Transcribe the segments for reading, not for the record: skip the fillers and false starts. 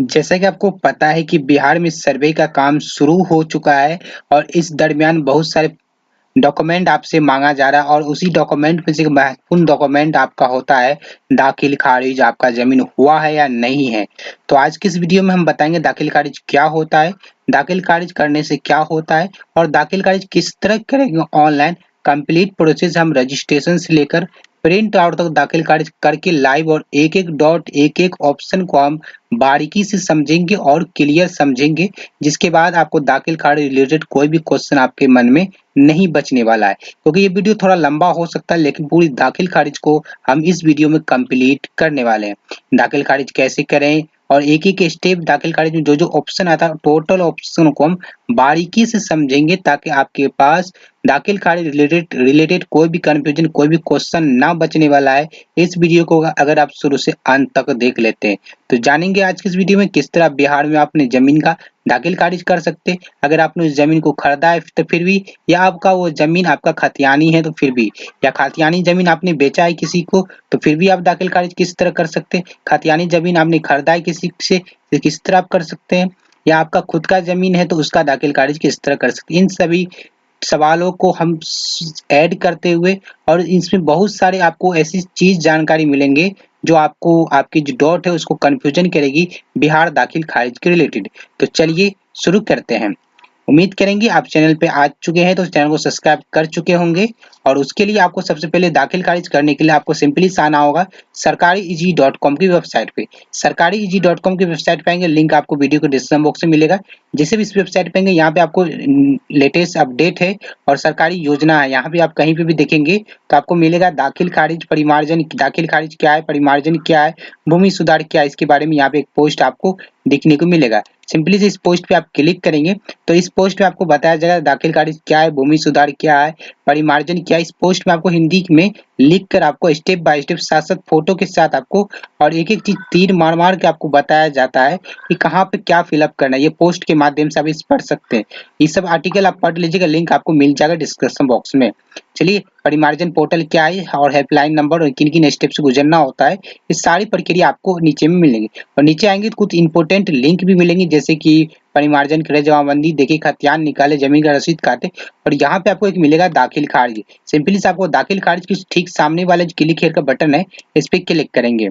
जैसा कि आपको पता है कि बिहार में सर्वे का काम शुरू हो चुका है और इस दरमियान बहुत सारे डॉक्यूमेंट आपसे मांगा जा रहा है और उसी डॉक्यूमेंट में से एक महत्वपूर्ण डॉक्यूमेंट आपका होता है दाखिल खारिज आपका जमीन हुआ है या नहीं है। तो आज की इस वीडियो में हम बताएंगे दाखिल खारिज क्या होता है, दाखिल खारिज करने से क्या होता है और दाखिल खारिज किस तरह करेंगे ऑनलाइन। कंप्लीट प्रोसेस हम रजिस्ट्रेशन से लेकर प्रिंट आउट तक दाखिल खारिज करके लाइव और एक एक डॉट एक एक ऑप्शन को हम बारीकी से समझेंगे और क्लियर समझेंगे, जिसके बाद आपको दाखिल खारिज रिलेटेड कोई भी क्वेश्चन आपके मन में नहीं बचने वाला है। क्योंकि ये वीडियो थोड़ा लंबा हो सकता है लेकिन पूरी दाखिल खारिज को हम इस वीडियो में कंप्लीट करने वाले हैं। दाखिल खारिज कैसे करें और एक एक स्टेप दाखिल खारिज में जो जो ऑप्शन आता है टोटल ऑप्शन को हम बारीकी से समझेंगे ताकि आपके पास दाखिल खारिज रिलेटेड रिलेटेड कोई भी कंफ्यूजन कोई भी क्वेश्चन ना बचने वाला है। इस वीडियो को अगर आप शुरू से अंत तक देख लेते हैं तो जानेंगे आज की इस वीडियो में किस तरह बिहार में अपने जमीन का दाखिल खारिज कर सकते हैं। अगर आपने उस जमीन को खरीदा है तो फिर भी, या आपका वो जमीन आपका खतियानी है तो फिर भी, या खतियानी जमीन आपने बेचा है किसी को तो फिर भी आप दाखिल खारिज किस तरह कर सकते हैं। खतियानी जमीन आपने खरीदा है किसी से तो किस तरह आप कर सकते हैं, या आपका खुद का जमीन है तो उसका दाखिल खारिज किस तरह कर सकते हैं। इन सभी सवालों को हम ऐड करते हुए और इसमें बहुत सारे आपको ऐसी चीज जानकारी मिलेंगे जो आपको आपकी जो डॉट है उसको कंफ्यूजन करेगी बिहार दाखिल खारिज के रिलेटेड। तो चलिए शुरू करते हैं। उम्मीद करेंगे आप चैनल पे आ चुके हैं तो चैनल को सब्सक्राइब कर चुके होंगे और उसके लिए आपको सबसे पहले दाखिल खारिज करने के लिए आपको सिंपली से आना होगा सरकारी-ईजी.com की वेबसाइट पे। सरकारी-ईजी.com की वेबसाइट पे आएंगे, लिंक आपको वीडियो के डिस्क्रिप्शन बॉक्स में मिलेगा। जैसे भी इस वेबसाइट पे आएंगे यहाँ पे आपको लेटेस्ट अपडेट है और सरकारी योजना है, यहाँ पे आप कहीं पे भी देखेंगे तो आपको मिलेगा दाखिल खारिज परिमार्जन। दाखिल खारिज क्या है, परिमार्जन क्या है, भूमि सुधार क्या है, इसके बारे में यहाँ पे एक पोस्ट आपको देखने को मिलेगा। सिंपली से इस पोस्ट पे आप क्लिक करेंगे तो इस पोस्ट में आपको बताया जाएगा दाखिल खारिज क्या है, भूमि सुधार क्या है, परिमार्जन क्या है। इस पोस्ट में आपको हिंदी में लिख कर आपको स्टेप बाय स्टेप साथ साथ फोटो के साथ आपको और एक एक चीज तीर मार मार के आपको बताया जाता है कि कहाँ पे क्या फिलअप करना है। ये पोस्ट के माध्यम से आप इस पढ़ सकते हैं। ये सब आर्टिकल आप पढ़ लीजिएगा, लिंक आपको मिल जाएगा डिस्क्रिप्शन बॉक्स में। चलिए, परिमार्जन पोर्टल क्या है और हेल्पलाइन नंबर और किन किन स्टेप से गुजरना होता है, इस सारी प्रक्रिया आपको नीचे में मिलेंगे। और नीचे आएंगे तो कुछ इंपॉर्टेंट लिंक भी मिलेंगे जैसे कि परिमार्जन करे, जमाबंदी देखे, खतियान निकाले, जमीन का रसीद काटे। और यहाँ पे आपको एक मिलेगा दाखिल खारिज। सिंपली से आपको दाखिल खारिज के ठीक सामने वाले जो क्लिक हेयर का बटन है इस पे क्लिक करेंगे।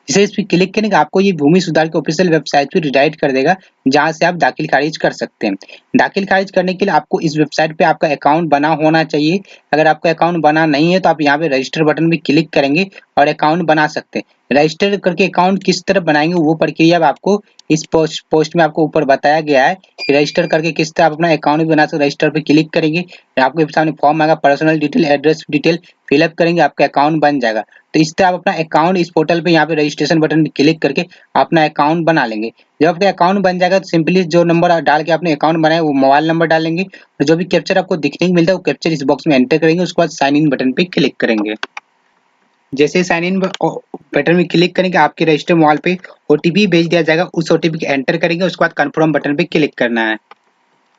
जैसे इस पे क्लिक करेंगे आपको ये भूमि सुधार की ऑफिशियल वेबसाइट पे रिडायरेक्ट कर देगा जहां से आप दाखिल खारिज कर सकते हैं। दाखिल खारिज करने के लिए आपको इस वेबसाइट पे आपका अकाउंट बना होना चाहिए। अगर आपका अकाउंट बना नहीं है तो आप यहाँ पे रजिस्टर बटन पे क्लिक करेंगे और अकाउंट बना सकते हैं। रजिस्टर करके अकाउंट किस तरह बनाएंगे वो प्रक्रिया आपको इस पोस्ट में आपको ऊपर बताया गया है कि रजिस्टर करके किस तरह आप अपना अकाउंट भी बना सकते। रजिस्टर पे क्लिक करेंगे, आपके सामने फॉर्म आएगा, personal detail, address detail fill up करेंगे, आपका अकाउंट बन जाएगा। तो इस तरह आप अपना अकाउंट इस पोर्टल पे यहाँ पे रजिस्ट्रेशन बटन क्लिक करके अपना अकाउंट बना लेंगे। जब आपका अकाउंट बन जाएगा तो सिंपली जो नंबर डाल के आपने अकाउंट बनाया वो मोबाइल नंबर डालेंगे और जो भी कैप्चर आपको दिखने को मिलता है वो कैप्चर इस बॉक्स में एंटर करेंगे। उसके बाद साइन इन बटन पे क्लिक करेंगे। जैसे साइन इन बटन में क्लिक करेंगे आपके रजिस्टर मोबाइल पे ओटीपी भेज दिया जाएगा। उस ओटीपी को एंटर करेंगे, उसके बाद कंफर्म बटन पे क्लिक करना है।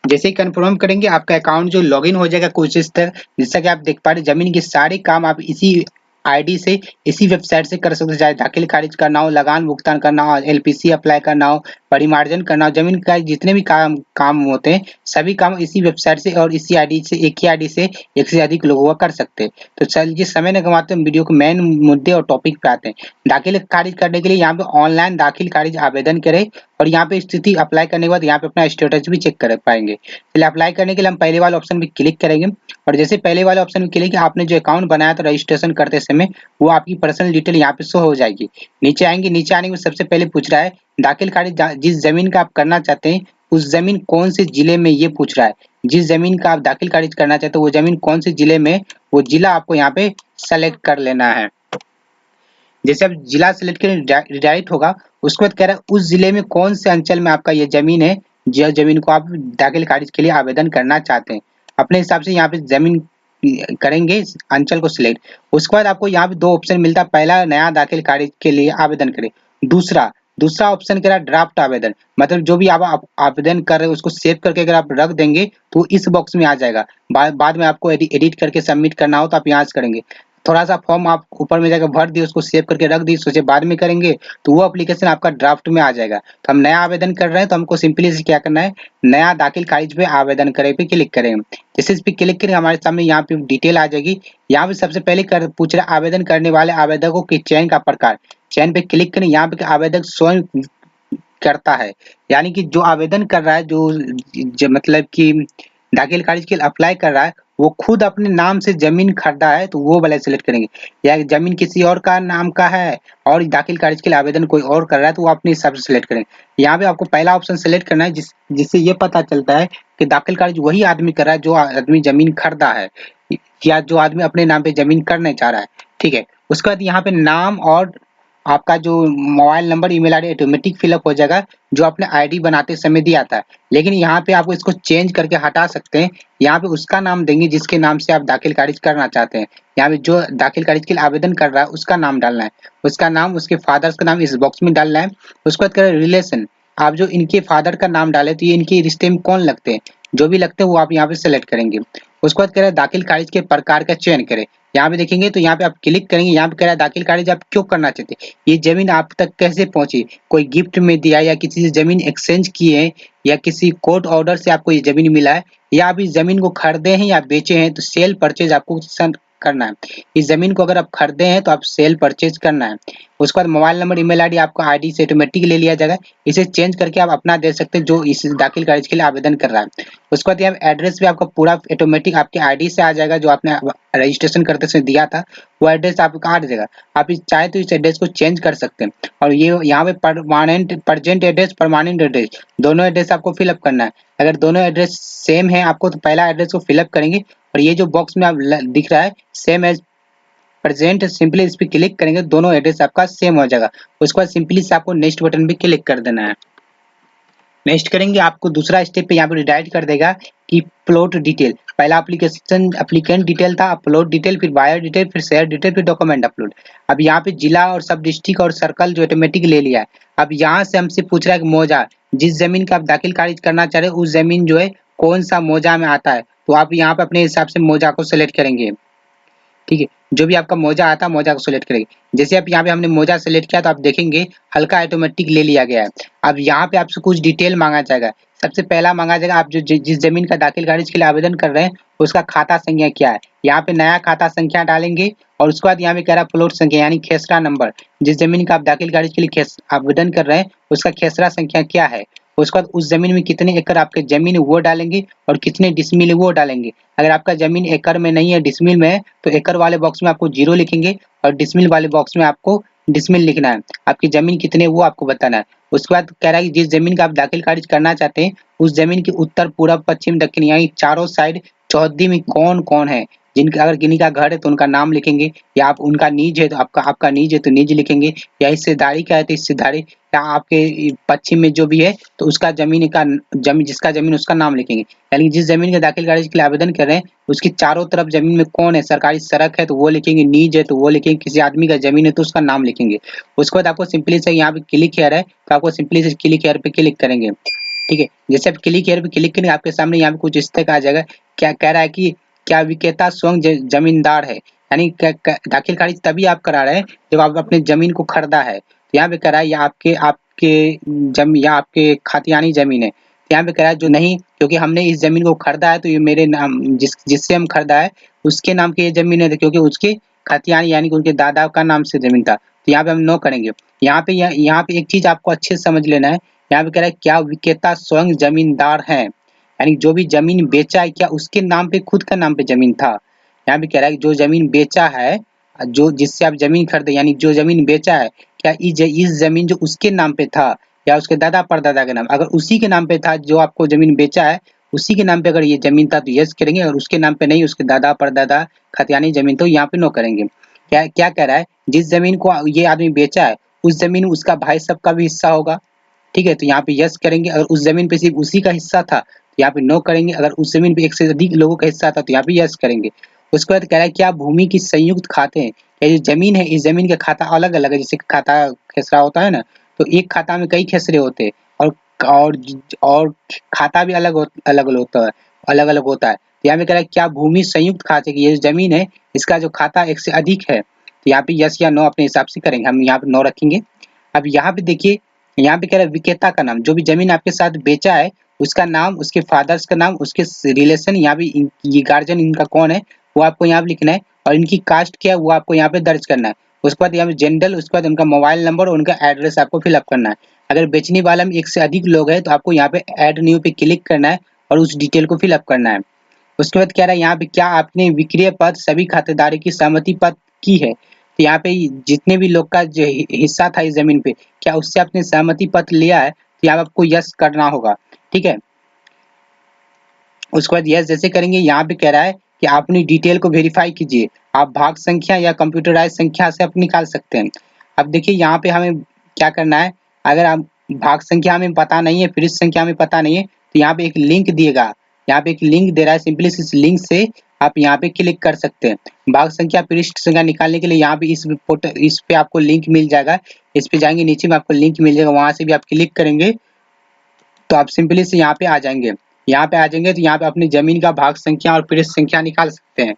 जैसे ही कंफर्म करेंगे आपका अकाउंट जो लॉगिन हो जाएगा कुछ इस तरह। जैसा कि आप देख पा रहे जमीन के सारे काम आप इसी आईडी से इसी वेबसाइट से कर सकते हो, चाहे दाखिल खारिज करना हो, लगान भुगतान करना हो, एलपीसी अप्लाई करना हो, परिमार्जन करना हो, जमीन का जितने भी काम होते हैं सभी काम इसी वेबसाइट से और इसी आईडी से, एक ही आईडी से एक से अधिक लोगों का कर सकते हैं। तो चलिए समय न गंवाते हम वीडियो को मेन मुद्दे और टॉपिक पे आते हैं। दाखिल खारिज करने के लिए यहाँ पे ऑनलाइन दाखिल खारिज आवेदन करें और यहाँ पे स्थिति अप्लाई करने के बाद यहाँ पे अपना स्टेटस भी चेक कर पाएंगे। चलिए, अप्लाई करने के लिए हम पहले वाले ऑप्शन पे क्लिक करेंगे और जैसे पहले वाले ऑप्शन पे क्लिक आपने जो अकाउंट बनाया था रजिस्ट्रेशन करते समय वो आपकी पर्सनल डिटेल यहाँ पे शो हो जाएगी। नीचे आएंगे, नीचे आने में सबसे पहले पूछ रहा है दाखिल खारिज जिस जमीन का आप करना चाहते हैं उस जमीन कौन से जिले में, ये पूछ रहा है। जिस जमीन का आप दाखिल खारिज करना चाहते हो वो जमीन कौन से जिले में, वो जिला आपको यहाँ पे सेलेक्ट कर लेना है। जैसे आप जिला सेलेक्ट करें रिडायरेक्ट होगा, उसके बाद कह रहा है उस जिले में कौन से अंचल में आपका ये जमीन है, जिस जमीन को आप दाखिल खारिज के लिए आवेदन करना चाहते हैं। अपने हिसाब से यहाँ पे जमीन करेंगे, अंचल को सिलेक्ट। उसके बाद आपको यहाँ पे दो ऑप्शन मिलता है, पहला नया दाखिल खारिज के लिए आवेदन करें, दूसरा दूसरा ऑप्शन कह रहा है ड्राफ्ट आवेदन, मतलब जो भी आप आवेदन कर रहे हो उसको सेव करके अगर आप रख देंगे तो इस बॉक्स में आ जाएगा। बाद में आपको एडिट करके सबमिट करना हो तो आप यहाँ से करेंगे। थोड़ा-सा फॉर्म आप ऊपर में जाकर भर दिए, उसको सेव करके रख दिए, सोचे बाद में करेंगे, तो वो एप्लीकेशन आपका ड्राफ्ट में आ जाएगा। तो हम नया आवेदन कर रहे हैं, तो हमको सिंपली से क्या करना है, नया दाखिल खारिज पे आवेदन करें पे क्लिक करें। जैसे इस पे क्लिक करेंगे, हमारे सामने यहाँ पे डिटेल आ जाएगी। यहाँ पे सबसे पहले पूछ रहा है आवेदन करने वाले आवेदकों के चयन का प्रकार। चयन पे क्लिक करें, यहाँ पे आवेदक स्वयं करता है, यानी कि जो आवेदन कर रहा है, जो मतलब कि दाखिल खारिज के लिए अप्लाई कर रहा है, वो खुद अपने नाम से जमीन खरीदा है, तो वो वाला सिलेक्ट करेंगे। या जमीन किसी और का नाम का है और दाखिल खारिज के लिए आवेदन कोई और कर रहा है, तो वो अपने हिसाब से सिलेक्ट करेंगे। यहाँ पे आपको पहला ऑप्शन सिलेक्ट करना है, जिससे ये पता चलता है कि दाखिल खारिज वही आदमी कर रहा है जो आदमी जमीन खरीदा है, या जो आदमी अपने नाम पे जमीन करना चाह रहा है। ठीक है, उसके बाद यहाँ पे नाम और आपका जो mobile number, email ID automatic fill up हो जाएगा, जो आपने आईडी बनाते समय दिया था। लेकिन यहाँ पे आपको इसको चेंज करके हटा सकते हैं। यहाँ पे उसका नाम देंगे जिसके नाम से आप दाखिल खारिज करना चाहते हैं। यहाँ पे जो दाखिल खारिज के लिए आवेदन कर रहा है उसका नाम डालना है, उसका नाम, उसके फादर्स का नाम इस बॉक्स में डालना है। उसके बाद करें रिलेशन, आप जो इनके फादर का नाम डाले तो ये इनके रिश्ते में कौन लगते हैं, जो भी लगते हैं वो आप यहाँ पे सेलेक्ट करेंगे। उसके बाद कह रहे हैं दाखिल खारिज के प्रकार का चयन करें। यहाँ पे देखेंगे तो यहाँ पे आप क्लिक करेंगे, यहाँ पे कह रहा है दाखिल खारिज आप क्यों करना चाहते हैं, ये जमीन आप तक कैसे पहुंची, कोई गिफ्ट में दिया या किसी से जमीन एक्सचेंज किए हैं, या किसी कोर्ट ऑर्डर से आपको ये जमीन मिला है, या आप इस जमीन को खरीदे हैं या बेचे हैं, तो सेल परचेज आपको करना है। इस जमीन को अगर आप खरीदे हैं तो आप सेल परचेज करना है। उसके बाद मोबाइल नंबर, ईमेल आईडी आपका आईडी से ऑटोमेटिक ले लिया जाएगा। इसे चेंज करके आप अपना दे सकते हैं जो इस दाखिल खारिज के लिए आवेदन कर रहा है। उसके बाद यहाँ एड्रेस भी आपका पूरा ऑटोमेटिक आपके आईडी से आ जाएगा, जो आपने रजिस्ट्रेशन करते समय दिया था, वो एड्रेस आपका आ जाएगा। आप चाहे तो इस एड्रेस को चेंज कर सकते हैं। और ये यहाँ पे permanent, present address, permanent address, दोनों एड्रेस आपको फिलअप करना है। अगर दोनों एड्रेस सेम है आपको, तो पहला एड्रेस को फिलअप करेंगे, और ये जो बॉक्स में आप दिख रहा है सेम एज प्रेजेंट, सिंपली इस पे क्लिक करेंगे, दोनों एड्रेस आपका सेम हो जाएगा। उसके बाद सिंपली से आपको नेक्स्ट बटन पे क्लिक कर देना है। नेक्स्ट करेंगे, आपको दूसरा स्टेप पे यहाँ पे रिडायरेक्ट कर देगा कि प्लॉट डिटेल। पहला एप्लीकेशन एप्लीकेंट डिटेल था, प्लॉट डिटेल, फिर बायर डिटेल, फिर शेयर डिटेल, फिर डॉक्यूमेंट अपलोड। अब यहाँ पे जिला और सब डिस्ट्रिक्ट और सर्कल जो ऑटोमेटिक ले लिया है। अब यहाँ से हमसे पूछ रहा है कि मौजा, जिस जमीन का आप दाखिल खारिज करना चाह रहे हो उस जमीन जो है कौन सा मौजा में आता है, तो आप यहाँ पे अपने हिसाब से मौजा को सिलेक्ट करेंगे। ठीक है, जो भी आपका मौजा आता है मौजा को सिलेक्ट करेंगे। जैसे अब यहाँ पे हमने मौजा सेलेक्ट किया तो आप देखेंगे हल्का ऑटोमेटिक ले लिया गया है। अब यहाँ पे आपसे कुछ डिटेल मांगा जाएगा। सबसे पहला मांगा जाएगा आप जो जिस जमीन का दाखिल खारिज के लिए आवेदन कर रहे हैं उसका खाता संख्या क्या है। यहाँ पे नया खाता संख्या डालेंगे, और उसके बाद यहाँ पे कह रहा है प्लॉट संख्या यानी खेसरा नंबर, जिस जमीन का आप दाखिल खारिज के लिए आवेदन कर रहे हैं उसका खेसरा संख्या क्या है। उसके बाद उस जमीन में कितने एकड़ आपके जमीन है वो डालेंगे, और कितने डिसमिल है वो डालेंगे। अगर आपका जमीन एकड़ में नहीं है डिसमिल में है, तो एकड़ वाले बॉक्स में आपको 0 लिखेंगे, और डिसमिल वाले बॉक्स में आपको डिसमिल लिखना है। आपकी जमीन कितने वो आपको बताना है। उसके बाद कह रहा है कि जिस जमीन का आप दाखिल खारिज करना चाहते हैं उस जमीन के उत्तर, पूरब, पश्चिम, दक्षिण यानी चारों साइड चौहद्दी में कौन कौन है। जिनका अगर किन्हीं का घर है तो उनका नाम लिखेंगे, या आप उनका नीज है तो आपका नीज है तो नीज लिखेंगे, या हिस्सेदारी का है तो हिस्सेदारी, या आपके पश्चिम में जो भी है तो उसका जमीन का जिसका जमीन उसका नाम लिखेंगे। यानी जिस जमीन के दाखिल खारिज के लिए आवेदन कर रहे हैं उसकी चारों तरफ जमीन में कौन है, सरकारी सड़क है तो वो लिखेंगे, नीज है तो वो लिखेंगे, किसी आदमी का जमीन है तो उसका नाम लिखेंगे। उसके बाद आपको सिंपली से यहाँ पे क्लिक हेयर है तो आपको सिंपली से क्लिक हेयर पे क्लिक करेंगे। ठीक है, जैसे आप क्लिक हेयर पे क्लिक करेंगे आपके सामने यहाँ पे कुछ इस तरह का आ जाएगा। क्या कह रहा है कि क्या विक्रेता स्वयं जमींदार है, यानी दाखिल खारिज तभी आप करा रहे हैं जब आप अपने जमीन को खरीदा है। तो यहाँ पे कह रहा है या आपके आपके या आपके खातियानी जमीन है। तो यहाँ पे कह रहा है जो नहीं, क्योंकि हमने इस जमीन को खरीदा है तो ये मेरे नाम जिससे हम खरीदा है उसके नाम की ये जमीन है, क्योंकि उसके खातियानी यानी कि उनके दादा का नाम से जमीन था। तो यहाँ पे हम नो करेंगे। यहाँ पे एक चीज आपको अच्छे से समझ लेना है। यहाँ पे कह रहा है क्या विक्रेता स्वयं जमींदार है, यानी जो भी जमीन बेचा है क्या उसके नाम पे, खुद का नाम पे जमीन था। यहाँ पे कह रहा है कि जो जमीन बेचा है, जो जिससे आप जमीन खरीदे, यानी जो जमीन बेचा है क्या इस जमीन जो उसके नाम पे था या उसके दादा परदादा के नाम, अगर उसी के नाम पे था जो आपको जमीन बेचा है उसी के नाम पे अगर ये जमीन था तो यस करेंगे, और उसके नाम पे नहीं उसके दादा परदादा खतियानी जमीन तो यहाँ पे नो करेंगे। क्या क्या कह रहा है, जिस जमीन को ये आदमी बेचा है उस जमीन में उसका भाई सब का भी हिस्सा होगा। ठीक है, तो यहाँ पे यस करेंगे। अगर उस जमीन पे सिर्फ उसी का हिस्सा था तो यहाँ पे नो करेंगे। अगर उस जमीन पे एक से अधिक लोगों का हिस्सा था तो यहाँ पे यस करेंगे। उसके बाद कह रहा है क्या भूमि की संयुक्त खाते हैं, या जो जमीन है इस जमीन का खाता अलग अलग है, जैसे खाता खेसरा होता है ना, तो एक खाता में कई खेसरे होते हैं, और और खाता भी अलग अलग होता है, अलग अलग होता है। यहाँ पे कह रहा है क्या भूमि संयुक्त खाते की ये जमीन है इसका जो खाता 1 से अधिक है, तो यहाँ पे यस या नो अपने हिसाब से करेंगे, हम यहाँ पे नो रखेंगे। अब यहाँ पे देखिए, यहाँ पे कह रहा है विक्रेता का नाम, जो भी जमीन आपके साथ बेचा है उसका नाम, उसके फादर्स का नाम, उसके रिलेशन, यहाँ पे ये गार्जियन इनका कौन है वो आपको यहाँ पे लिखना है, और इनकी कास्ट क्या है वो आपको यहाँ पे दर्ज करना है। उसके बाद यहाँ पे जेंडर, उसके बाद उनका मोबाइल नंबर और उनका एड्रेस आपको फिलअप करना है। अगर बेचने वाला में 1 से अधिक लोग हैं तो आपको यहाँ पे ऐड न्यू पे क्लिक करना है और उस डिटेल को फिलअप करना है। उसके बाद कह रहा है यहाँ पे क्या आपने विक्रय पत्र सभी खातेदारों की सहमति पत्र की है, तो यहाँ पे जितने भी लोग का जो हिस्सा था इस जमीन पे, क्या उससे आपने सहमति पत्र लिया है, तो यहाँ पे आपको यस करना होगा, ठीक है। उसके बाद यस जैसे करेंगे, यहाँ पे कह रहा है कि अपनी डिटेल को वेरीफाई कीजिए, आप भाग संख्या या कंप्यूटराइज संख्या से आप निकाल सकते हैं। अब देखिए यहाँ पे हमें क्या करना है, अगर आप भाग संख्या हमें पता नहीं है, पृष्ठ संख्या हमें पता नहीं है, तो यहाँ पे एक लिंक दिएगा, यहाँ पे एक लिंक दे रहा है, सिंपली इस लिंक से आप यहाँ पे क्लिक कर सकते हैं। भाग संख्या पृष्ठ संख्या निकालने के लिए यहाँ पे इस पे आपको लिंक मिल जाएगा, इस पे जाएंगे नीचे में आपको लिंक मिल जाएगा, वहां से भी आप क्लिक करेंगे तो आप सिंपली से यहाँ पे आ जाएंगे। यहाँ पे आ जाएंगे तो यहाँ पे अपनी जमीन का भाग संख्या और पृष्ठ संख्या निकाल सकते हैं।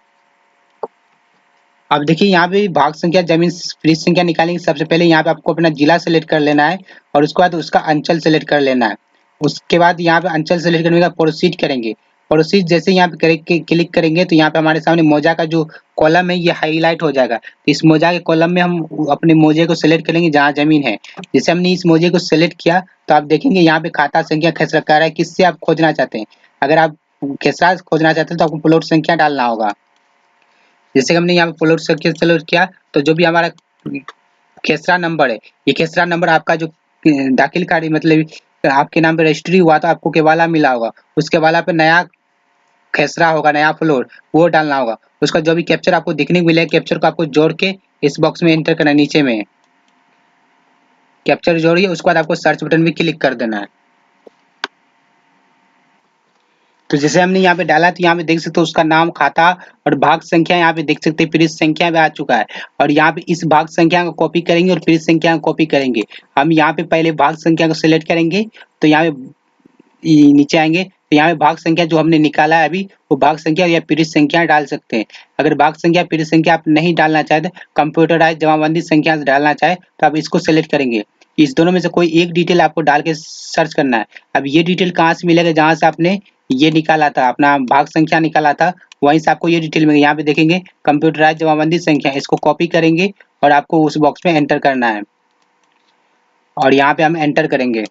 अब देखिए यहाँ पे भाग संख्या जमीन पृष्ठ संख्या निकालेंगे, सबसे पहले यहाँ पे आपको अपना जिला सेलेक्ट कर लेना है और उसके बाद उसका अंचल सेलेक्ट कर लेना है। उसके बाद यहाँ पे अंचल सेलेक्ट करने के बाद प्रोसीड करेंगे। प्रोसीड जैसे यहाँ पे क्लिक करेंगे तो यहाँ पे हमारे सामने मौजा का जो कॉलम है ये हाईलाइट हो जाएगा। तो इस मौजा के कॉलम में हम अपने मौजे को सेलेक्ट करेंगे जहाँ जमीन है। जैसे हमने इस मौजे को सेलेक्ट किया तो आप देखेंगे यहाँ पे खाता संख्या खसरा कर रहा है, किससे आप खोजना चाहते हैं। अगर आप खेसरा खोजना चाहते हैं तो आपको प्लॉट संख्या डालना होगा। जैसे कि हमने यहाँ पे प्लॉट संख्या सेलेक्ट किया तो जो भी हमारा खेसरा नंबर है, ये खेसरा नंबर आपका जो दाखिल कार्य मतलब आपके नाम पे रजिस्ट्री हुआ तो आपको केवाला मिला होगा, उस केवाला पे नया खेसरा होगा, नया फ्लोर वो डालना होगा। उसका जो भी कैप्चर आपको दिखने को मिलेगा, कैप्चर को आपको जोड़ के इस बॉक्स में एंटर करना है। नीचे में कैप्चर जोड़िए, उसके बाद आपको सर्च बटन भी क्लिक कर देना है। तो जैसे हमने यहाँ पे डाला तो यहाँ पे देख सकते हो उसका नाम, खाता और भाग संख्या यहाँ पे देख सकते हैं, पृष्ठ संख्या भी आ चुका है। और यहाँ पे इस भाग संख्या को कॉपी करेंगे और पृष्ठ संख्या को कॉपी करेंगे। हम यहाँ पे पहले भाग संख्या को सिलेक्ट करेंगे तो यहाँ पे नीचे आएंगे तो यहाँ पे भाग संख्या जो हमने निकाला है अभी वो भाग संख्या या पृष्ठ संख्या डाल सकते हैं। अगर भाग संख्या पृष्ठ संख्या आप नहीं डालना चाहते, कंप्यूटराइज जमाबंदी संख्या डालना चाहे तो आप इसको सेलेक्ट करेंगे। इस दोनों में से कोई एक डिटेल आपको डाल के सर्च करना है। अब ये डिटेल कहाँ से मिलेगा, जहाँ से आपने ये निकाला था, अपना भाग संख्या निकाला था, वहीं से आपको ये डिटेल मिलेगी। यहाँ पे देखेंगे कंप्यूटराइज जमाबंदी संख्या, इसको कॉपी करेंगे और आपको उस बॉक्स में एंटर करना है और यहाँ पे हम एंटर करेंगे।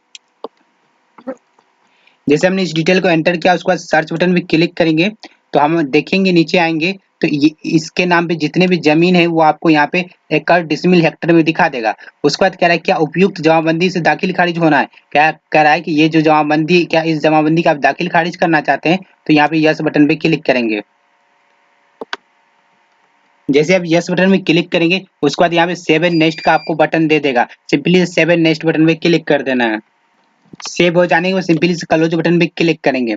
जैसे हमने इस डिटेल को एंटर किया उसके बाद सर्च बटन पे क्लिक करेंगे तो हम देखेंगे नीचे आएंगे तो ये इसके नाम पे जितने भी जमीन है वो आपको यहाँ पे एकड़ डिसमिल हेक्टर में दिखा देगा। उसके बाद कह रहा है क्या उपयुक्त जमाबंदी से दाखिल खारिज होना है, क्या कह रहा है कि ये जो जमाबंदी, क्या इस जमाबंदी का आप दाखिल खारिज करना चाहते हैं, तो यहाँ पे यस बटन पे क्लिक करेंगे। जैसे आप यस बटन में क्लिक करेंगे उसके बाद यहाँ पे सेव एंड नेक्स्ट का आपको बटन दे देगा, simply save and next button पे क्लिक कर देना है। सेव हो जाने के बाद सिंपली से क्लोज बटन पे क्लिक करेंगे।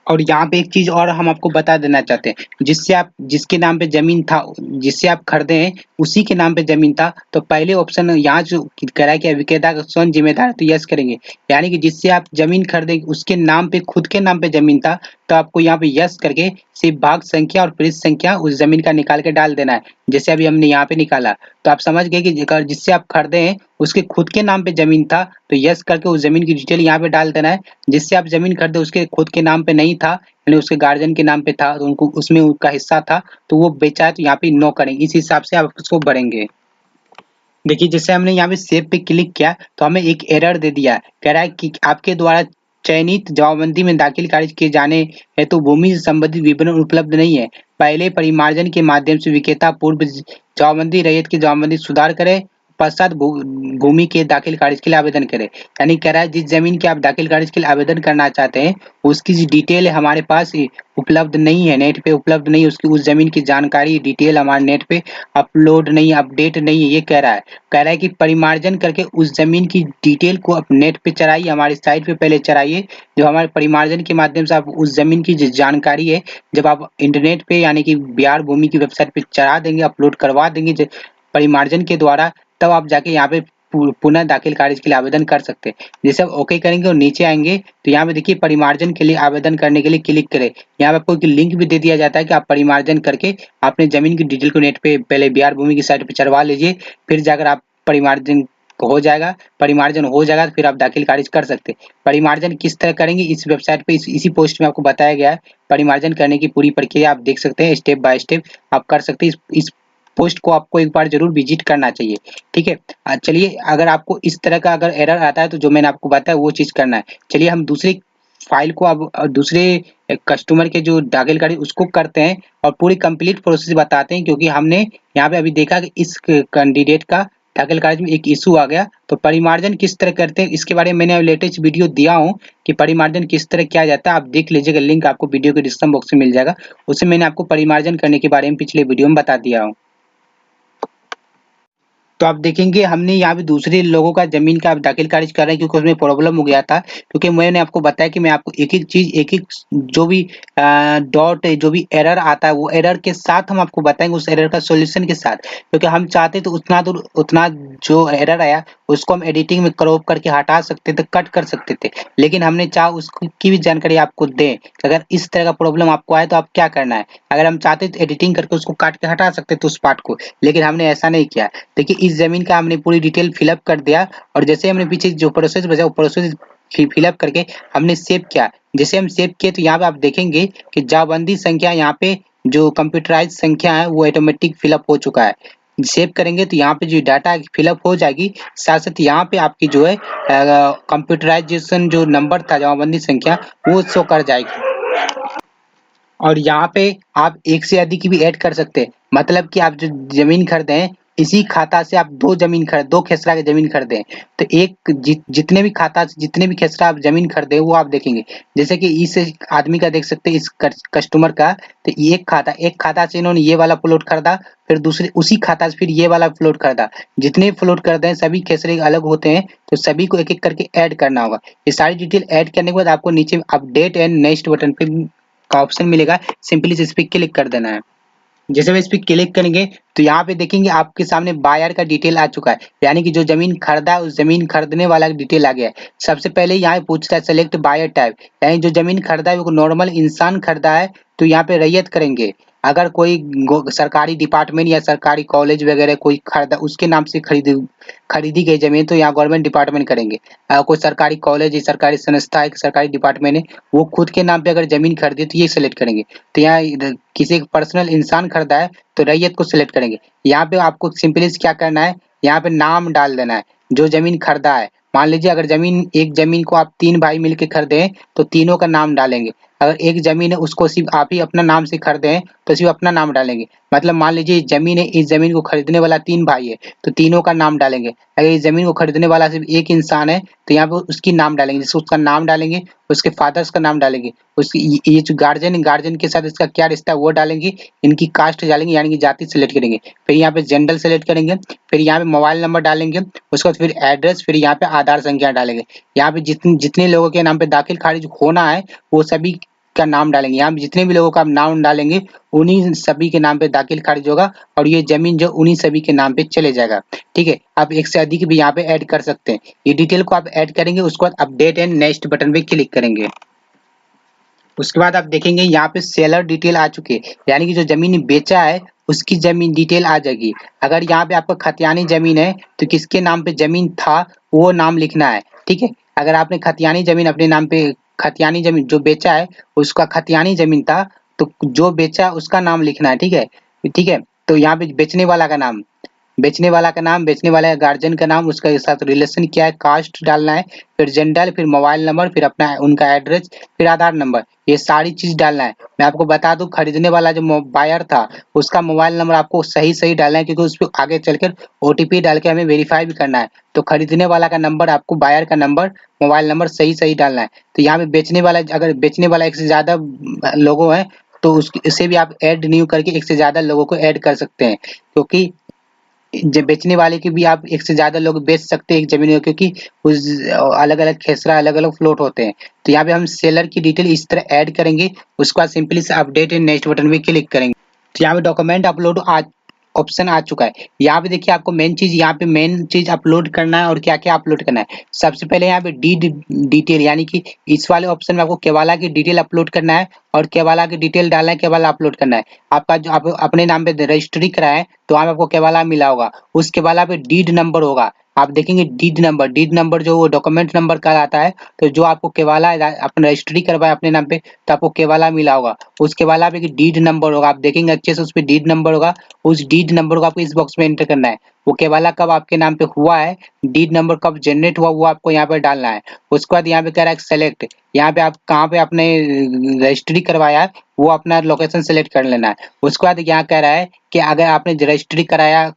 और यहाँ पे एक चीज और हम आपको बता देना चाहते हैं, जिससे आप जिसके नाम पे जमीन था, जिससे आप खरीदे हैं उसी के नाम पे जमीन था, तो पहले ऑप्शन यहाँ जो कह रहा है कि विक्रेता का स्वयं जिम्मेदार, तो यस करेंगे। यानी कि जिससे आप जमीन खरीदे उसके नाम पे, खुद के नाम पे जमीन था, तो आपको यहाँ पे यस करके सिर्फ भाग संख्या और पृष्ठ संख्या उस जमीन का निकाल के डाल देना है। जैसे अभी हमने यहाँ पे निकाला तो आप समझ गए कि अगर जिससे आप खरीदे हैं उसके खुद के नाम पे जमीन था तो यस करके उस जमीन की डिटेल यहाँ पे डाल देना है। जिससे आप जमीन खरीदे उसके खुद के नाम पे नहीं था, यानी उसके गार्जियन के नाम पे था, तो उनको उसमें उनका हिस्सा था तो वो बेचा है, तो यहाँ पे नो करेंगे। इस हिसाब से आप उसको भरेंगे। देखिए जैसे हमने यहाँ पे सेव पे क्लिक किया तो हमें एक एरर दे दिया, कह रहा है कि आपके द्वारा चयनित जमाबंदी में दाखिल खारिज किए जाने हेतु भूमि से संबंधित विवरण उपलब्ध नहीं है। पहले परिमार्जन के माध्यम से विक्रेता पूर्व जमाबंदी रैयत की जमाबंदी सुधार करे, पश्चात भूमि के दाखिल खारिज के लिए आवेदन करे। यानी कह रहा है जिस जमीन के आप दाखिल खारिज के लिए आवेदन करना चाहते हैं उसकी जो डिटेल है हमारे पास उपलब्ध नहीं है, नेट पे उपलब्ध नहीं है, उसकी उस जमीन की जानकारी डिटेल हमारे नेट पे अपलोड नहीं, अपडेट नहीं है। ये कह रहा है कि परिमार्जन करके उस जमीन की डिटेल को आप नेट पे चढ़ाइए, हमारी साइट पे पहले चढ़ाइए। जो हमारे परिमार्जन के माध्यम से आप उस जमीन की जो जानकारी है जब आप इंटरनेट पे यानी कि बिहार भूमि की वेबसाइट पे चढ़ा देंगे, अपलोड करवा देंगे परिमार्जन के द्वारा, तब आप जाके यहाँ पे पुनः दाखिल खारिज के लिए आवेदन कर सकते हैं। जैसे आप ओके करेंगे और नीचे आएंगे तो यहाँ पे देखिए परिमार्जन के लिए आवेदन करने के लिए क्लिक करें। यहाँ पे आपको एक लिंक भी दे दिया जाता है कि आप परिमार्जन करके अपने जमीन की डिटेल को नेट पे पहले बिहार भूमि की साइट पे चढ़वा लीजिए, फिर जाकर आप परिमार्जन हो जाएगा, परिमार्जन हो जाएगा तो फिर आप दाखिल खारिज कर सकते हैं। परिमार्जन किस तरह करेंगे इस वेबसाइट पे इसी पोस्ट में आपको बताया गया है। परिमार्जन करने की पूरी प्रक्रिया आप देख सकते हैं, स्टेप बाय स्टेप आप कर सकते हैं। इस पोस्ट को आपको एक बार जरूर विजिट करना चाहिए, ठीक है। चलिए अगर आपको इस तरह का अगर एरर आता है तो जो मैंने आपको बताया वो चीज करना है। चलिए हम दूसरी फाइल को अब दूसरे कस्टमर के जो दाखिल खारिज उसको करते हैं और पूरी कंप्लीट प्रोसेस बताते हैं, क्योंकि हमने यहाँ पे अभी देखा कि इस कैंडिडेट का दाखिल खारिज में एक इशू आ गया। तो परिमार्जन किस तरह करते हैं इसके बारे में मैंने लेटेस्ट वीडियो दिया हूँ कि परिमार्जन किस तरह किया जाता है, आप देख लीजिएगा, लिंक आपको वीडियो के डिस्क्रिप्शन बॉक्स में मिल जाएगा। उसमें मैंने आपको परिमार्जन करने के बारे में पिछले वीडियो में बता दिया हूँ। तो आप देखेंगे हमने यहाँ पे दूसरे लोगों का जमीन का दाखिल खारिज कर रहे हैं क्योंकि उसमें प्रॉब्लम हो गया था। क्योंकि मैंने आपको बताया कि मैं आपको एक-एक चीज एक-एक जो भी डॉट जो भी एरर आता है वो एरर के साथ हम आपको बताएंगे, उस एरर का सॉल्यूशन के साथ। क्योंकि हम चाहते तो उतना जो एरर आया उसको हम एडिटिंग में क्रॉप करके हटा सकते थे, कट कर सकते थे, लेकिन हमने चाहा उसकी भी जानकारी आपको दें कि अगर इस तरह का प्रॉब्लम आपको आए तो आप क्या करना है। अगर हम चाहते तो एडिटिंग करके उसको काट के हटा सकते थे उस पार्ट को, लेकिन हमने ऐसा नहीं किया। देखिए इस जमीन का हमने पूरी डिटेल फिलअप कर दिया और जैसे हमने पीछे जो प्रोसेस बचा वो प्रोसेस फिलअप करके हमने सेव किया। जैसे हम सेव किए तो यहाँ पे आप देखेंगे कि जमाबंदी संख्या यहाँ पे जो कंप्यूटराइज संख्या है वो ऑटोमेटिक फिलअप हो चुका है। सेव करेंगे तो यहाँ पे जो डाटा फिलअप हो जाएगी, साथ साथ यहाँ पे आपकी जो है कंप्यूटराइजेशन जो नंबर था जमाबंदी संख्या वो शो कर जाएगी। और यहाँ पे आप एक से अधिक भी ऐड कर सकते हैं। मतलब कि आप जो जमीन खरीदे हैं इसी खाता से आप दो खेसरा की जमीन खरीदे हैं तो जितने भी खाता से जितने भी खेसरा आप जमीन खरीदे वो आप देखेंगे। जैसे कि इस आदमी का देख सकते हैं, इस कस्टमर का, तो एक खाता से इन्होंने ये वाला प्लॉट खरीदा, फिर दूसरे उसी खाता से फिर ये वाला प्लॉट खरीदा। जितने प्लॉट खरीदे हैं सभी खेसरे अलग होते हैं, तो सभी को एक एक करके ऐड करना होगा। ये सारी डिटेल ऐड करने के बाद आपको नीचे अपडेट एंड नेक्स्ट बटन पे का ऑप्शन मिलेगा, सिंपली इस पे क्लिक कर देना है। जैसे हम इस पे क्लिक करेंगे तो यहाँ पे देखेंगे आपके सामने बायर का डिटेल आ चुका है, यानी कि जो जमीन खरीदा है उस जमीन खरीदने वाला का डिटेल आ गया है। सबसे पहले यहाँ पे पूछता है सेलेक्ट बायर टाइप, यानी जो जमीन खरीदा है वो नॉर्मल इंसान खरीदा है तो यहाँ पे रैयत करेंगे। अगर कोई सरकारी डिपार्टमेंट या सरकारी कॉलेज वगैरह कोई खरीदा उसके नाम से खरीदी गई जमीन तो यहाँ गवर्नमेंट डिपार्टमेंट करेंगे। कोई सरकारी कॉलेज है, सरकारी संस्था है, सरकारी डिपार्टमेंट है, वो खुद के नाम पे अगर जमीन खरीदे तो ये सेलेक्ट करेंगे। तो यहाँ किसी पर्सनल इंसान खरीदा है तो रैयत को सिलेक्ट करेंगे। यहाँ पे आपको सिंपली क्या करना है, यहाँ पे नाम डाल देना है जो जमीन खरीदा है। मान लीजिए अगर एक जमीन को आप 3 भाई मिलके खरीदे हैं तो तीनों का नाम डालेंगे। अगर एक जमीन है उसको सिर्फ आप ही अपना नाम से खरीदे हैं तो सिर्फ अपना नाम डालेंगे। मतलब मान लीजिए जमीन है, इस जमीन को खरीदने वाला 3 भाई है तो तीनों का नाम डालेंगे। अगर इस जमीन को खरीदने वाला सिर्फ एक इंसान है तो यहाँ पे उसकी नाम डालेंगे, जैसे उसका नाम डालेंगे, उसके फादर्स का नाम डालेंगे, उसकी ये जो गार्जियन के साथ इसका क्या रिश्ता है वो डालेंगे, इनकी कास्ट डालेंगे यानी कि जाति सेलेक्ट करेंगे, फिर यहाँ पे जेंडर सेलेक्ट करेंगे, फिर यहाँ पे मोबाइल नंबर डालेंगे, उसके बाद फिर एड्रेस, फिर यहाँ पे आधार संख्या डालेंगे। यहाँ पे जितने लोगों के नाम पे दाखिल खारिज होना है वो सभी का नाम डालेंगे। यहाँ पे जितने भी लोगों का नाम डालेंगे उन्हीं सभी के नाम पे दाखिल खारिज होगा और ये जमीन जो उन्हीं सभी के नाम पे चले जाएगा। ठीक है, आप एक से अधिक भी यहाँ पे ऐड कर सकते हैं। ये डिटेल को आप ऐड करेंगे, उसके बाद अपडेट एंड नेक्स्ट बटन पे क्लिक करेंगे। उसके बाद आप देखेंगे यहाँ पे सेलर डिटेल आ चुकी है, यानी कि जो जमीन बेचा है उसकी जमीन डिटेल आ जाएगी। अगर यहाँ पे आपका खतियानी जमीन है तो किसके नाम पे जमीन था वो नाम लिखना है। ठीक है, अगर आपने खतियानी जमीन अपने नाम पे, खतियानी जमीन जो बेचा है उसका खतियानी जमीन था तो जो बेचा उसका नाम लिखना है। ठीक है, ठीक है, तो यहाँ पे बेचने वाला का नाम, बेचने वाले गार्जियन का नाम, उसके साथ रिलेशन क्या है, कास्ट डालना है, फिर जेंडर, फिर मोबाइल नंबर, फिर अपना उनका एड्रेस, फिर आधार नंबर, ये सारी चीज डालना है। मैं आपको बता दूं खरीदने वाला जो बायर था उसका मोबाइल नंबर आपको सही डालना है, क्योंकि उस पर आगे चलकर ओटीपी डाल के हमें वेरीफाई भी करना है। तो खरीदने वाला का नंबर, आपको बायर का नंबर, मोबाइल नंबर सही डालना है। तो यहाँ पे अगर बेचने वाला एक से ज्यादा लोगों है तो उससे भी आप ऐड न्यू करके एक से ज्यादा लोगों को ऐड कर सकते हैं, क्योंकि जब बेचने वाले की भी आप एक से ज्यादा लोग बेच सकते हैं एक जमीन में, क्योंकि उस अलग अलग खेसरा अलग अलग फ्लोट होते हैं। तो यहाँ पे हम सेलर की डिटेल इस तरह ऐड करेंगे, उसके बाद सिंपली से अपडेट एंड नेक्स्ट बटन पे क्लिक करेंगे। तो यहाँ पे डॉक्यूमेंट अपलोड ऑप्शन आ चुका है। यहाँ पे देखिए आपको मेन चीज अपलोड करना है और क्या क्या अपलोड करना है। सबसे पहले यहाँ पे डीड डिटेल यानी कि इस वाले ऑप्शन में आपको केवाला की डिटेल अपलोड करना है और केवाला की डिटेल डालना है, केवाला अपलोड करना है। आपका जो आप अपने नाम पे रजिस्ट्री कराए तो वहाँ पे आपको केवाला मिला होगा, उस केवाला पे डीड नंबर होगा। आप देखेंगे डीड नंबर जो वो डॉक्यूमेंट नंबर कहलाता है। तो जो आपको केवाला अपना रजिस्ट्री करवाए अपने नाम पे तो आपको केवाला मिला होगा, उस केवाला पे डीड नंबर होगा। आप देखेंगे अच्छे से उस पर डीड नंबर होगा, उस डीड नंबर को आपको इस बॉक्स में एंटर करना है। वो केवाला कब आपके नाम पे हुआ है, डीड नंबर कब जनरेट हुआ, वो आपको यहाँ पे डालना है। उसके बाद यहाँ पे कह रहा है सेलेक्ट, यहाँ पे आप कहाँ पे आपने रजिस्ट्री करवाया है वो अपना लोकेशन सेलेक्ट कर लेना है। उसके बाद यहाँ कह रहा है कि अगर आपने रजिस्ट्री कराया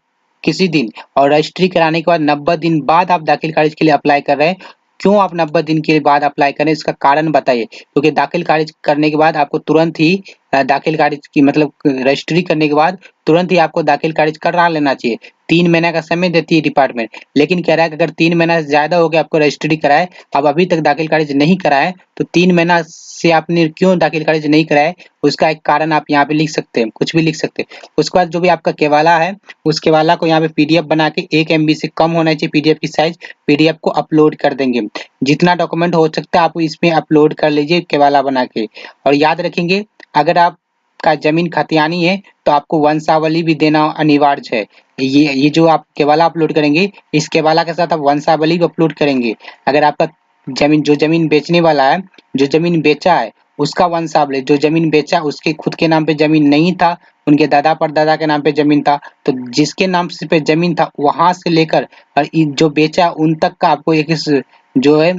किसी दिन और रजिस्ट्री कराने के बाद 90 दिन बाद आप दाखिल खारिज के लिए अप्लाई कर रहे हैं, क्यों आप 90 दिन के बाद अप्लाई करें इसका कारण बताइए। क्योंकि दाखिल खारिज करने के बाद आपको तुरंत ही दाखिल खारिज की मतलब रजिस्ट्री करने के बाद तुरंत ही आपको दाखिल खारिज करा लेना चाहिए। 3 महीने का समय देती है डिपार्टमेंट, लेकिन कह रहा है कि अगर 3 महीना से ज्यादा हो गया आपको रजिस्ट्री कराए, अब अभी तक दाखिल खारिज नहीं कराए, तो 3 महीना से आपने क्यों दाखिल खारिज नहीं कराए उसका एक कारण आप यहाँ पे लिख सकते हैं, कुछ भी लिख सकते हैं। उसके बाद जो भी आपका केवाला है उस केवाला को यहाँ पे पीडीएफ बना के 1 MB से कम होना चाहिए पीडीएफ की साइज, पीडीएफ को अपलोड कर देंगे। जितना डॉक्यूमेंट हो सकता है आप इसमें अपलोड कर लीजिए केवाला बना के। और याद रखेंगे अगर आपका जमीन खतियानी है तो आपको वंशावली भी देना अनिवार्य है। ये जो आप केवाला अपलोड करेंगे इस केवाला के साथ आप वंशावली भी अपलोड करेंगे। अगर आपका जमीन बेचने वाला है, जो जमीन बेचा है उसका वंशावली, जो जमीन बेचा उसके खुद के नाम पे जमीन नहीं था, उनके दादा परदादा के नाम पे जमीन था, तो जिसके नाम से पे जमीन था वहां से लेकर और जो बेचा उन तक का आपको एक इस जो है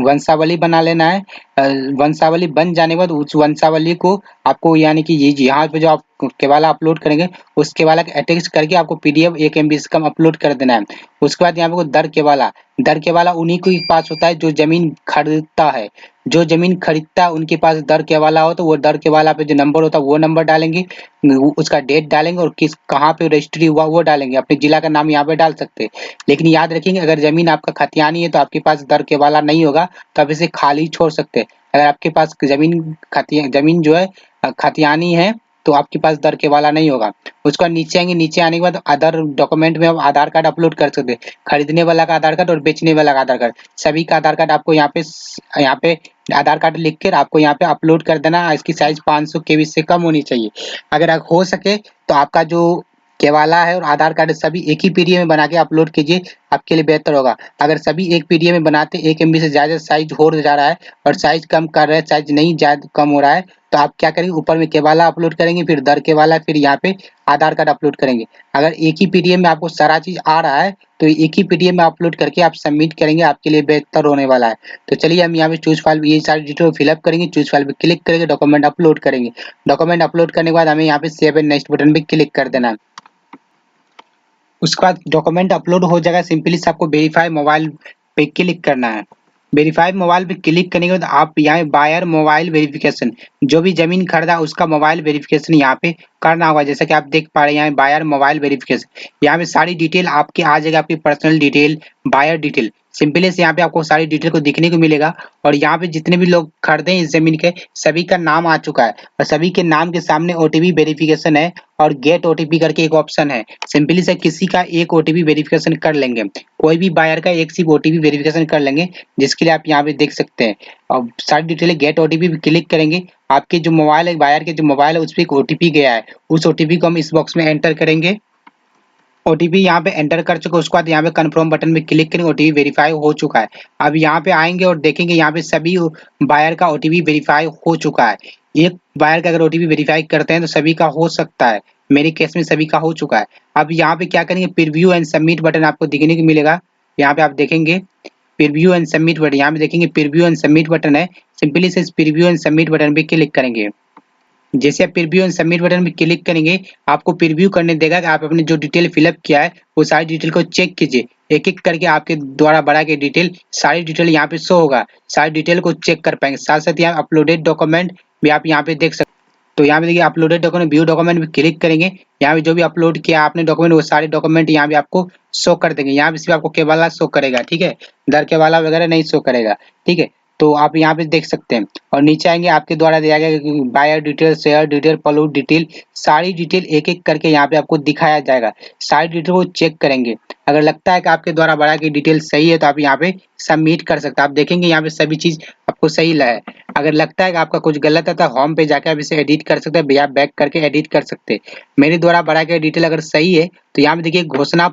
वंशावली बना लेना है। वंशावली बन जाने के बाद उस वंशावली को आपको यानी कि ये यहाँ पे जो आप केवाला अपलोड करेंगे उस केवाला के अटैच करके आपको पीडीएफ 1 MB से कम अपलोड कर देना है। उसके बाद यहाँ पे दर केवाला उन्हीं के पास होता है जो जमीन खरीदता है। जो जमीन खरीदता है उनके पास दर केवाला हो तो वो दर केवाला पे जो नंबर होता है वो नंबर डालेंगे, उसका डेट डालेंगे और किस कहाँ पे रजिस्ट्री हुआ वो डालेंगे, अपने जिला का नाम यहाँ पे डाल सकते हैं। लेकिन याद रखेंगे अगर जमीन आपका खतियानी है तो आपके पास दर केवाला नहीं होगा, तो आप इसे खाली छोड़ सकते हैं। अगर आपके पास जमीन जो है खतियानी है तो आपके पास दर केवाला नहीं होगा। उसका नीचे आएंगे, नीचे आने के बाद अदर डॉक्यूमेंट में आप आधार कार्ड अपलोड कर सकते हैं। खरीदने वाला का आधार कार्ड और बेचने वाला का आधार कार्ड, सभी का आधार कार्ड आपको यहाँ पे आधार कार्ड लिख कर आपको यहाँ पे अपलोड कर देना। इसकी साइज 500 KB से कम होनी चाहिए। अगर हो सके तो आपका जो केवाला है और आधार कार्ड सभी एक ही पीडीएफ में बना के अपलोड कीजिए, आपके लिए बेहतर होगा। अगर सभी एक पीडीएफ में बनाते 1 MB से ज्यादा साइज हो जा रहा है और साइज कम कर रहे हैं, साइज नहीं ज्यादा कम हो रहा है, तो आप क्या करेंगे ऊपर में केवाला अपलोड करेंगे, फिर दर केवाला, फिर यहाँ पे आधार कार्ड अपलोड करेंगे। अगर एक ही पीडीएफ में आपको सारा चीज आ रहा है तो एक ही पीडीएफ में अपलोड करके आप सबमिट करेंगे, आपके लिए बेहतर होने वाला है। तो चलिए हम यहाँ पे चूज फाइल ये सारी डिटेल फिलअप करेंगे, चूज फाइल पे क्लिक करेंगे, डॉक्यूमेंट अपलोड करेंगे। डॉक्यूमेंट अपलोड करने के बाद हमें यहाँ पे सेव एंड नेक्स्ट बटन पे क्लिक कर देना है। उसके बाद डॉक्यूमेंट अपलोड हो जाएगा, सिंपली से आपको वेरीफाई मोबाइल पे क्लिक करना है। वेरीफाई मोबाइल पे क्लिक करने के बाद आप यहाँ बायर मोबाइल वेरिफिकेशन, जो भी जमीन खरीदा उसका मोबाइल वेरिफिकेशन यहाँ पे करना होगा। जैसा कि आप देख पा रहे हैं यहाँ बायर मोबाइल वेरिफिकेशन, यहाँ पे सारी डिटेल आपके आ जाएगा, आपकी personal detail, buyer detail, simply से यहाँ पे आपको सारी डिटेल को दिखने को मिलेगा। और यहाँ पे जितने भी लोग खरीदे इस जमीन के सभी का नाम आ चुका है और सभी के नाम के सामने ओटीपी वेरिफिकेशन है और गेट ओटीपी करके एक ऑप्शन है। सिंपली से किसी का एक ओटीपी वेरिफिकेशन कर लेंगे, कोई भी बायर का एक सिर्फ ओटीपी वेरिफिकेशन कर लेंगे, जिसके लिए आप यहाँ पे देख सकते हैं। और सारी डिटेल गेट ओटीपी पे क्लिक करेंगे, आपके जो मोबाइल है बायर के जो मोबाइल है उस पर एक ओटीपी गया है, उस ओटीपी को हम इस बॉक्स में एंटर करेंगे। ओटीपी यहाँ पे एंटर कर चुके, उसके बाद यहाँ पे कंफर्म बटन पे क्लिक करेंगे, ओटीपी वेरीफाई हो चुका है। अब यहाँ पे आएंगे और देखेंगे यहाँ पे सभी बायर का ओटीपी वेरीफाई हो चुका है। एक बायर का अगर ओटीपी वेरीफाई करते हैं तो सभी का हो सकता है, मेरे केस में सभी का हो चुका है। अब यहाँ पे क्या करेंगे, प्रीव्यू एंड सबमिट बटन आपको दिखने को मिलेगा। यहाँ पे आप देखेंगे प्रीव्यू एंड सबमिट बटन, यहाँ पे देखेंगे प्रीव्यू एंड सबमिट बटन है, सिंपली से इस प्रीव्यू एंड सबमिट बटन पे क्लिक करेंगे। जैसे आप प्रीव्यू एंड सबमिट बटन पे क्लिक करेंगे आपको प्रीव्यू करने देगा कि आप अपने जो डिटेल फिलअप किया है वो सारी डिटेल को चेक कीजिए। एक एक करके आपके द्वारा भरा के डिटेल सारी डिटेल यहाँ पे शो होगा, सारी डिटेल को चेक कर पाएंगे। साथ साथ यहाँ अपलोडेड डॉक्यूमेंट भी आप यहाँ पे देख सकते। तो यहाँ पे देखिए अपलोडेड डॉक्यूमेंट, व्यू डॉक्यूमेंट पे क्लिक करेंगे, यहाँ पे जो भी अपलोड किया आपने डॉक्यूमेंट वो सारे डॉक्यूमेंट यहाँ पे आपको शो कर देंगे। यहाँ पे सिर्फ आपको केवाला शो करेगा, ठीक है, दर केवाला वगैरह नहीं शो करेगा, ठीक है। तो आप यहाँ पे देख सकते हैं और नीचे आएँगे आपके द्वारा दिया गया बायर डिटेल, शेयर डिटेल, पोल्यूट डिटेल, सारी डिटेल एक-एक करके यहाँ पे आपको दिखाया जाएगा। सारी डिटेल को चेक करेंगे। अगर लगता है कि आपके द्वारा भरा गई डिटेल सही है तो आप यहाँ पे सबमिट कर सकते हैं। आप देखेंगे यहाँ पे सभी चीज़ आपको सही है। अगर लगता है कि आपका कुछ गलत है तो होम पे जाके आप इसे एडिट कर सकते हैं या बैक करके एडिट कर सकते हैं। मेरे द्वारा भरा गया डिटेल अगर सही है तो यहाँ पे देखिए घोषणा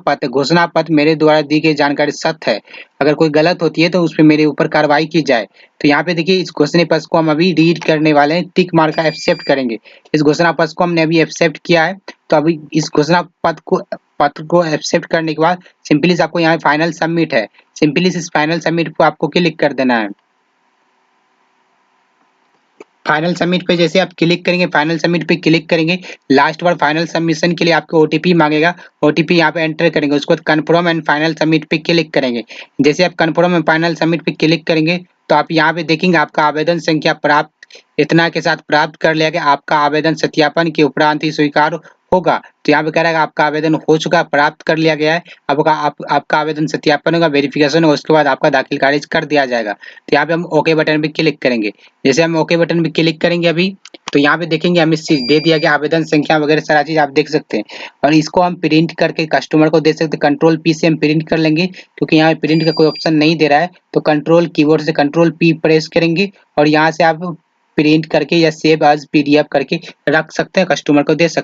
पत्र मेरे द्वारा दी गई जानकारी सत्य है। अगर कोई गलत होती है तो उसपे मेरे ऊपर कार्रवाई की जाए। तो यहाँ पे देखिए इस घोषणा पत्र को हम अभी रीड करने वाले हैं, टिक मार का एक्सेप्ट करेंगे। इस घोषणा पत्र को हमने अभी एक्सेप्ट किया है, तो अभी इस घोषणा पत्र को एक्सेप्ट करने के बाद सिंपली से आपको यहाँ फाइनल सबमिट है। सिंपली इस फाइनल सबमिट को आपको क्लिक कर देना है। फाइनल सबमिट पे जैसे आप क्लिक करेंगे, फाइनल सबमिट पे क्लिक करेंगे, लास्ट बार फाइनल सबमिशन के लिए आपको ओटीपी मांगेगा, ओटीपी यहाँ पे एंटर करेंगे, उसके बाद कन्फर्म एंड फाइनल सबमिट पे क्लिक करेंगे। जैसे आप कन्फर्म एंड फाइनल सबमिट पे क्लिक करेंगे तो आप यहाँ पे देखेंगे आपका आवेदन संख्या प्राप्त इतना के साथ प्राप्त कर लिया गया। आपका आवेदन सत्यापन के उपरांत ही स्वीकार होगा। तो यहाँ पे कह रहा है आपका आवेदन हो चुका है, प्राप्त कर लिया गया है। आपका आवेदन सत्यापन होगा, वेरिफिकेशन होगा, उसके बाद आपका दाखिल खारिज कर दिया जाएगा। तो यहाँ पे हम ओके बटन पे क्लिक करेंगे। जैसे हम ओके बटन पे क्लिक करेंगे अभी तो यहाँ पे देखेंगे हमें चीज दे दिया गया, आवेदन संख्या वगैरह सारा चीज आप देख सकते हैं। और इसको हम प्रिंट करके कस्टमर को दे सकते हैं। कंट्रोल पी से हम प्रिंट कर लेंगे, क्योंकि यहाँ प्रिंट का कोई ऑप्शन नहीं दे रहा है। तो कंट्रोल कीबोर्ड से कंट्रोल पी प्रेस करेंगे और यहाँ से आप प्रिंट करके या सेव एज पीडीएफ करके रख सकते हैं, कस्टमर को दे सकते हैं।